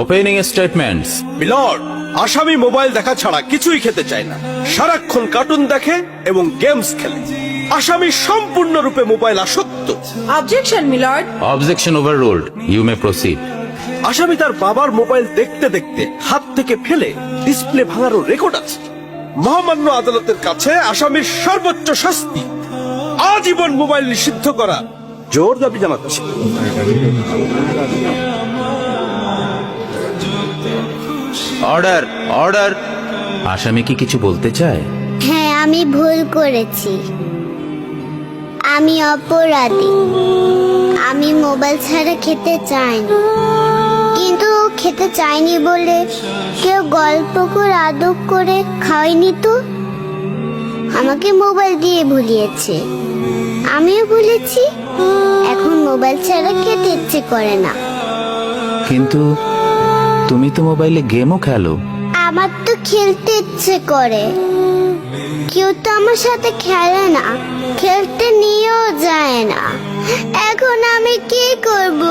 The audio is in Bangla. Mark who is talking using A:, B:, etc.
A: Opening statements.
B: মিলর্ড, আসামি মোবাইল দেখা ছাড়া কিছুই খেতে চায় না, সারাক্ষণ কার্টুন দেখে এবং গেমস খেলে। আসামি সম্পূর্ণরূপে মোবাইল আসক্ত।
C: Objection my lord.
A: Objection overruled, you may proceed.
B: আসামি তার বাবার মোবাইল দেখতে দেখতে হাত থেকে ফেলে ডিসপ্লে ভাঙারও রেকর্ড আছে। মহামান্য আদালতের কাছে আসামির সর্বোচ্চ শাস্তি আজীবন মোবাইল নিষিদ্ধ করা জোর দাবি জানাচ্ছে।
A: Order, order. আসামি কি কিছু বলতে চায়?
D: হ্যাঁ, আমি ভুল করেছি। আমি অপরাধী। আমি মোবাইল ছাড়া খেতে চাইনি, কিন্তু খেতে চাইনি বলে কেউ গল্প করে আদব করে খাওয়াইনি তো। আমাকে মোবাইল দিয়ে ভুলিয়েছে, আমিও ভুলেছি। এখন মোবাইল ছাড়া খেতে ইচ্ছে করে না।
A: কিন্তু তুমি তো মোবাইলে গেমও খেলো।
D: আমার তো খেলতে ইচ্ছে করে, কেউ তো আমার সাথে খেলে না, খেলতে নিয়েও যায় না। এখন আমি কি করব?